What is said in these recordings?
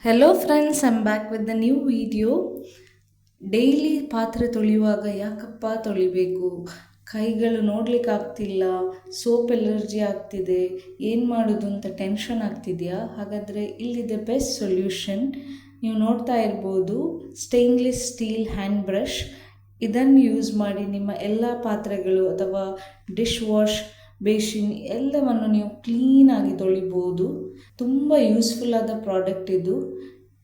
Hello friends, I'm back with the new video. Daily ಪಾತ್ರೆ ತೊಳೆಯುವಾಗ ಯಾಕಪ್ಪ ತೊಳಿಬೇಕು, ಕೈಗಳು ನೋಡ್ಲಿಕ್ಕೆ ಆಗ್ತಿಲ್ಲ, ಸೋಪ್ ಎಲರ್ಜಿ ಆಗ್ತಿದೆ, ಏನು ಮಾಡೋದು ಅಂತ ಟೆನ್ಷನ್ ಆಗ್ತಿದೆಯಾ? ಹಾಗಾದರೆ ಇಲ್ಲಿದೆ ಬೆಸ್ಟ್ ಸೊಲ್ಯೂಷನ್. ನೀವು ನೋಡ್ತಾ ಇರ್ಬೋದು, ಸ್ಟೇನ್ಲೆಸ್ ಸ್ಟೀಲ್ ಹ್ಯಾಂಡ್ ಬ್ರಷ್. ಇದನ್ನು ಯೂಸ್ ಮಾಡಿ ನಿಮ್ಮ ಎಲ್ಲ ಪಾತ್ರೆಗಳು ಅಥವಾ ಡಿಶ್ ವಾಶ್, ಬೇಸಿನ್ ಎಲ್ಲವನ್ನು ನೀವು ಕ್ಲೀನಾಗಿ ತೊಳಿಬೋದು. ತುಂಬ ಯೂಸ್ಫುಲ್ ಆದ ಪ್ರಾಡಕ್ಟ್ ಇದು.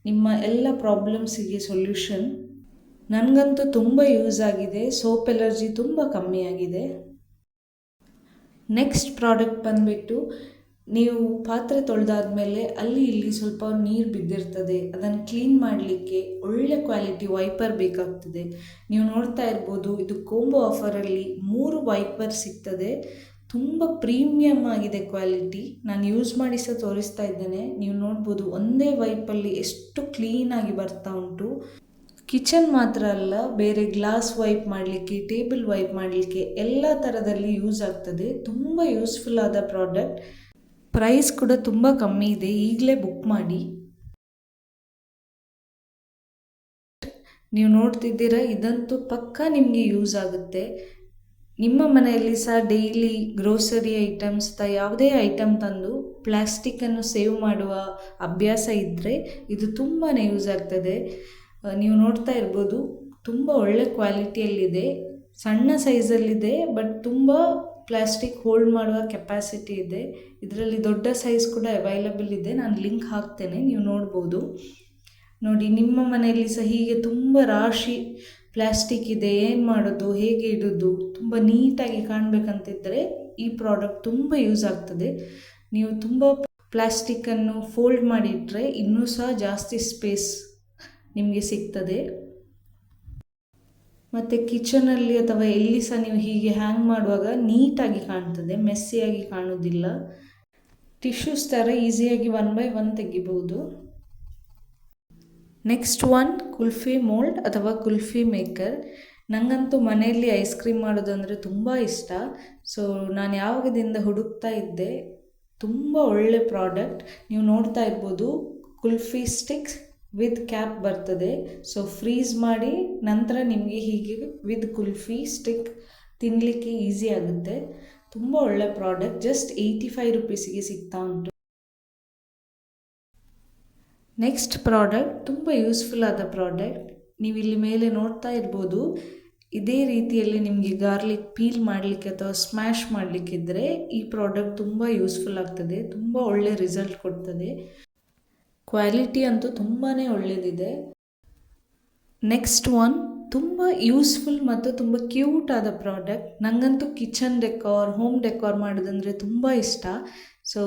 ನಿಮ್ಮ ಎಲ್ಲ ಪ್ರಾಬ್ಲಮ್ಸಿಗೆ ಸೊಲ್ಯೂಷನ್. ನನಗಂತೂ ತುಂಬ ಯೂಸ್ ಆಗಿದೆ. ಸೋಪ್ ಎಲರ್ಜಿ ತುಂಬ ಕಮ್ಮಿ ಆಗಿದೆ. ನೆಕ್ಸ್ಟ್ ಪ್ರಾಡಕ್ಟ್ ಬಂದುಬಿಟ್ಟು, ನೀವು ಪಾತ್ರೆ ತೊಳೆದಾದ್ಮೇಲೆ ಅಲ್ಲಿ ಇಲ್ಲಿ ಸ್ವಲ್ಪ ನೀರು ಬಿದ್ದಿರ್ತದೆ, ಅದನ್ನು ಕ್ಲೀನ್ ಮಾಡಲಿಕ್ಕೆ ಒಳ್ಳೆ ಕ್ವಾಲಿಟಿ ವೈಪರ್ ಬೇಕಾಗ್ತದೆ. ನೀವು ನೋಡ್ತಾ ಇರ್ಬೋದು, ಇದು ಕೋಂಬೋ ಆಫರಲ್ಲಿ 3 ವೈಪರ್ ಸಿಗ್ತದೆ. ತುಂಬ ಪ್ರೀಮಿಯಮ್ ಆಗಿದೆ ಕ್ವಾಲಿಟಿ. ನಾನು ಯೂಸ್ ಮಾಡಿ ಸಹ ತೋರಿಸ್ತಾ ಇದ್ದೇನೆ. ನೀವು ನೋಡ್ಬೋದು, ಒಂದೇ ವೈಪಲ್ಲಿ ಎಷ್ಟು ಕ್ಲೀನಾಗಿ ಬರ್ತಾ ಉಂಟು. ಕಿಚನ್ ಮಾತ್ರ ಅಲ್ಲ, ಬೇರೆ ಗ್ಲಾಸ್ ವೈಪ್ ಮಾಡಲಿಕ್ಕೆ, ಟೇಬಲ್ ವೈಪ್ ಮಾಡಲಿಕ್ಕೆ ಎಲ್ಲ ಥರದಲ್ಲಿ ಯೂಸ್ ಆಗ್ತದೆ. ತುಂಬ ಯೂಸ್ಫುಲ್ ಆದ ಪ್ರಾಡಕ್ಟ್. ಪ್ರೈಸ್ ಕೂಡ ತುಂಬ ಕಮ್ಮಿ ಇದೆ. ಈಗಲೇ ಬುಕ್ ಮಾಡಿ. ನೀವು ನೋಡ್ತಿದ್ದೀರಾ, ಇದಂತೂ ಪಕ್ಕಾ ನಿಮಗೆ ಯೂಸ್ ಆಗುತ್ತೆ. ನಿಮ್ಮ ಮನೆಯಲ್ಲಿ ಸಹ ಡೈಲಿ ಗ್ರೋಸರಿ ಐಟಮ್ಸ್ ಯಾವುದೇ ಐಟಮ್ ತಂದು ಪ್ಲಾಸ್ಟಿಕ್ಕನ್ನು ಸೇವ್ ಮಾಡುವ ಅಭ್ಯಾಸ ಇದ್ದರೆ ಇದು ತುಂಬಾ ಯೂಸ್ ಆಗ್ತದೆ. ನೀವು ನೋಡ್ತಾ ಇರ್ಬೋದು, ತುಂಬ ಒಳ್ಳೆ ಕ್ವಾಲಿಟಿಯಲ್ಲಿದೆ. ಸಣ್ಣ ಸೈಜಲ್ಲಿದೆ, ಬಟ್ ತುಂಬ ಪ್ಲಾಸ್ಟಿಕ್ ಹೋಲ್ಡ್ ಮಾಡುವ ಕೆಪಾಸಿಟಿ ಇದೆ. ಇದರಲ್ಲಿ ದೊಡ್ಡ ಸೈಜ್ ಕೂಡ ಅವೈಲಬಲ್ ಇದೆ. ನಾನು ಲಿಂಕ್ ಹಾಕ್ತೇನೆ, ನೀವು ನೋಡ್ಬೋದು. ನೋಡಿ, ನಿಮ್ಮ ಮನೆಯಲ್ಲಿ ಸಹ ಹೀಗೆ ತುಂಬ ರಾಶಿ ಪ್ಲಾಸ್ಟಿಕ್ ಇದೆ, ಏನು ಮಾಡೋದು, ಹೇಗೆ ಇಡೋದು, ತುಂಬ ನೀಟಾಗಿ ಕಾಣಬೇಕಂತಿದ್ದರೆ ಈ ಪ್ರಾಡಕ್ಟ್ ತುಂಬ ಯೂಸ್ ಆಗ್ತದೆ. ನೀವು ತುಂಬ ಪ್ಲಾಸ್ಟಿಕ್ಕನ್ನು ಫೋಲ್ಡ್ ಮಾಡಿಟ್ರೆ ಇನ್ನೂ ಸಹ ಜಾಸ್ತಿ ಸ್ಪೇಸ್ ನಿಮಗೆ ಸಿಗ್ತದೆ. ಮತ್ತು ಕಿಚನಲ್ಲಿ ಅಥವಾ ಎಲ್ಲಿ ಸಹ ನೀವು ಹೀಗೆ ಹ್ಯಾಂಗ್ ಮಾಡುವಾಗ ನೀಟಾಗಿ ಕಾಣ್ತದೆ, ಮೆಸ್ಸಿಯಾಗಿ ಕಾಣೋದಿಲ್ಲ. ಟಿಶ್ಯೂಸ್ ಥರ ಈಸಿಯಾಗಿ 1 by 1 ತೆಗಿಬೋದು. ನೆಕ್ಸ್ಟ್ ಒನ್, ಕುಲ್ಫಿ ಮೋಲ್ಡ್ ಅಥವಾ ಕುಲ್ಫಿ ಮೇಕರ್. ನನಗಂತೂ ಮನೆಯಲ್ಲಿ ಐಸ್ ಕ್ರೀಮ್ ಮಾಡೋದಂದರೆ ತುಂಬ ಇಷ್ಟ. ಸೊ ನಾನು ಯಾವಾಗದಿಂದ ಹುಡುಕ್ತಾ ಇದ್ದೆ. ತುಂಬ ಒಳ್ಳೆ ಪ್ರಾಡಕ್ಟ್. ನೀವು ನೋಡ್ತಾ ಇರ್ಬೋದು, ಕುಲ್ಫಿ ಸ್ಟಿಕ್ಸ್ ವಿತ್ ಕ್ಯಾಪ್ ಬರ್ತದೆ. ಸೊ ಫ್ರೀಸ್ ಮಾಡಿ ನಂತರ ನಿಮಗೆ ಹೀಗೆ ವಿತ್ ಕುಲ್ಫಿ ಸ್ಟಿಕ್ ತಿನ್ನಲಿಕ್ಕೆ ಈಸಿ ಆಗುತ್ತೆ. ತುಂಬ ಒಳ್ಳೆ ಪ್ರಾಡಕ್ಟ್. ಜಸ್ಟ್ 85 ರೂಪೀಸಿಗೆ ಸಿಗ್ತಾ ಉಂಟು. ನೆಕ್ಸ್ಟ್ ಪ್ರಾಡಕ್ಟ್ ತುಂಬ ಯೂಸ್ಫುಲ್ ಆದ ಪ್ರಾಡಕ್ಟ್. ನೀವು ಇಲ್ಲಿ ಮೇಲೆ ನೋಡ್ತಾ ಇರ್ಬೋದು, ಇದೇ ರೀತಿಯಲ್ಲಿ ನಿಮಗೆ ಗಾರ್ಲಿಕ್ ಪೀಲ್ ಮಾಡಲಿಕ್ಕೆ ಅಥವಾ ಸ್ಮ್ಯಾಶ್ ಮಾಡಲಿಕ್ಕಿದ್ರೆ ಈ ಪ್ರಾಡಕ್ಟ್ ತುಂಬ ಯೂಸ್ಫುಲ್ ಆಗ್ತದೆ. ತುಂಬ ಒಳ್ಳೆ ರಿಸಲ್ಟ್ ಕೊಡ್ತದೆ. ಕ್ವಾಲಿಟಿ ಅಂತೂ ತುಂಬಾ ಒಳ್ಳೆಯದಿದೆ. ನೆಕ್ಸ್ಟ್ ಒನ್, ತುಂಬ ಯೂಸ್ಫುಲ್ ಮತ್ತು ತುಂಬ ಕ್ಯೂಟ್ ಆದ ಪ್ರಾಡಕ್ಟ್. ನನಗಂತೂ ಕಿಚನ್ ಡೆಕೋರ್, ಹೋಮ್ ಡೆಕೋರ್ ಮಾಡೋದಂದರೆ ತುಂಬ ಇಷ್ಟ. ಸೊ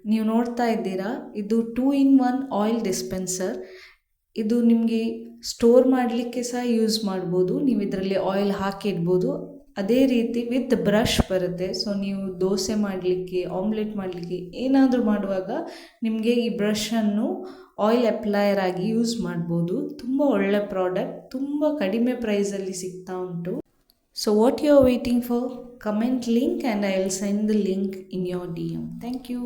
ನೀವು ನೋಡ್ತಾ ಇದ್ದೀರಾ, ಇದು 2 in 1 ಆಯಿಲ್ ಡಿಸ್ಪೆನ್ಸರ್. ಇದು ನಿಮಗೆ ಸ್ಟೋರ್ ಮಾಡಲಿಕ್ಕೆ ಸಹ ಯೂಸ್ ಮಾಡ್ಬೋದು. ನೀವು ಇದರಲ್ಲಿ ಆಯಿಲ್ ಹಾಕಿಡ್ಬೋದು. ಅದೇ ರೀತಿ ವಿತ್ ಬ್ರಷ್ ಬರುತ್ತೆ. ಸೊ ನೀವು ದೋಸೆ ಮಾಡಲಿಕ್ಕೆ, ಆಮ್ಲೆಟ್ ಮಾಡಲಿಕ್ಕೆ, ಏನಾದರೂ ಮಾಡುವಾಗ ನಿಮಗೆ ಈ ಬ್ರಷನ್ನು ಆಯಿಲ್ ಅಪ್ಲೈಯರ್ ಆಗಿ ಯೂಸ್ ಮಾಡ್ಬೋದು. ತುಂಬ ಒಳ್ಳೆ ಪ್ರಾಡಕ್ಟ್. ತುಂಬ ಕಡಿಮೆ ಪ್ರೈಸಲ್ಲಿ ಸಿಗ್ತಾ ಉಂಟು. So what you are waiting for? Comment link and I will send the link in your DM. Thank you.